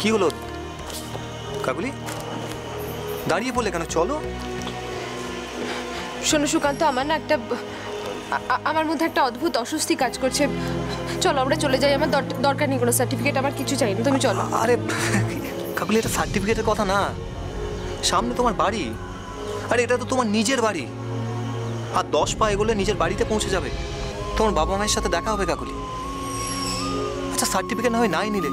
কি হলো কাকুলি, দাঁড়িয়ে পড়লে কেন? চলো। শোনো সুকান্ত, আমার মধ্যে একটা অদ্ভুত অস্বস্তি কাজ করছে। চলো আমরা চলে যাই, আমার দরকার নেই কোনো সার্টিফিকেট, আমার কিছু চাই না, তুমি চলো। আরে কাকুলি, এটা সার্টিফিকেটের কথা না, সামনে তোমার বাড়ি। আরে এটা তো তোমার নিজের বাড়ি, আর 10 পা এগোলে নিজের বাড়িতে পৌঁছে যাবে, তোমার বাবা মায়ের সাথে দেখা হবে কাকুলি। আচ্ছা সার্টিফিকেট না হয় নাই নিলে,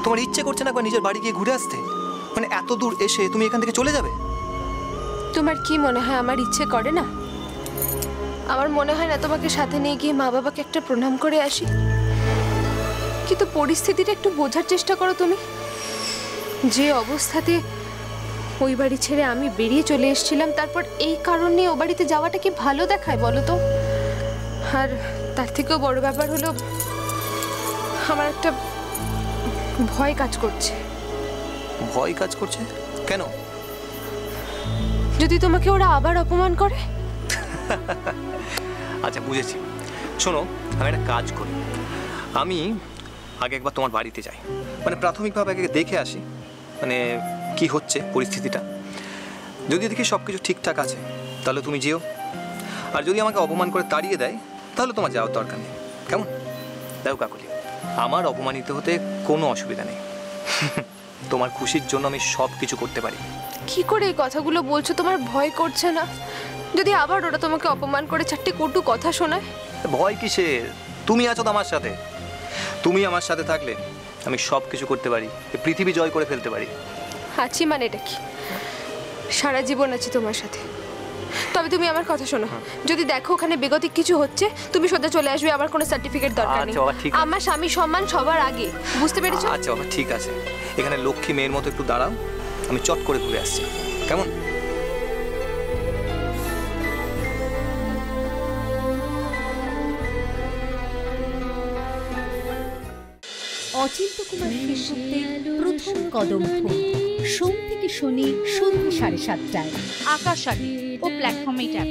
তোমার ইচ্ছে করছে না একবার নিজের বাড়ি গিয়ে ঘুরে আসতে? মানে এত দূর এসে তুমি এখান থেকে চলে যাবে? তোমার কি মনে হয় আমার ইচ্ছে করে না? আমার মনে হয় না তোমাকে সাথে নিয়ে গিয়ে মা বাবাকে একটা প্রণাম করে আসি? কিন্তু পরিস্থিতিটা একটু বোঝার চেষ্টা করো তুমি। যে অবস্থাতে ওই বাড়ি ছেড়ে আমি বেরিয়ে চলে এসেছিলাম, তারপর এই কারণে ও বাড়িতে যাওয়াটা কি ভালো দেখায় বলো তো? আর তার থেকেও বড় ব্যাপার হলো, আমার একটা ভয় কাজ করছে। ভয় কাজ করছে কেন? যদি তোমাকে ওরা আবার অপমান করে? আচ্ছা বুঝেছি, শোনো আমি একটা কাজ করি, আমি আগে একবার তোমার বাড়িতে যাই, মানে প্রাথমিকভাবে আগে দেখে আসি মানে কি হচ্ছে পরিস্থিতিটা। যদি দেখি সব কিছু ঠিকঠাক আছে তাহলে তুমি যেও, আর যদি আমাকে অপমান করে তাড়িয়ে দেয় তাহলে তোমার যাওয়ার দরকার নেই, কেমন? দেখো কাকুলি, আমার অপমানিত হতে কোনো অসুবিধা নেই। তোমার খুশির জন্য আমি সব কিছু করতে পারি। কি করে এই কথাগুলো বলছো? তোমার ভয় করছে না? যদি আবার ওরা তোমাকে অপমান করে চারটে কটু কথা শোনায়? ভয় কিসের? তুমি আছো তো আমার সাথে, তুমি আমার সাথে থাকলে আমি সব কিছু করতে পারি, এই পৃথিবী জয় করে ফেলতে পারি। আছি মানে এটা কি? সারা জীবন আছি তোমার সাথে। তবে তুমি আমার কথা শোনো, যদি দেখো ওখানে বেগতিক কিছু হচ্ছে, তুমি সোজা চলে আসবে, আমার কোনো সার্টিফিকেট দরকার নেই। আমার স্বামী সম্মান সবার আগে, বুঝতে পেরেছো? আচ্ছা বাবা ঠিক আছে, এখানে লক্ষ্মী মেয়ের মতো একটু দাঁড়াও, আমি চট করে ঘুরে আসছি, কেমন? অচিন্ত কুমার সেনগুপ্তের প্রথম কদম ফুল, সোম থেকে শনি সন্ধ্যে 7:30টায় আকাশবাণী ও প্ল্যাটফর্মে ট্যাপ।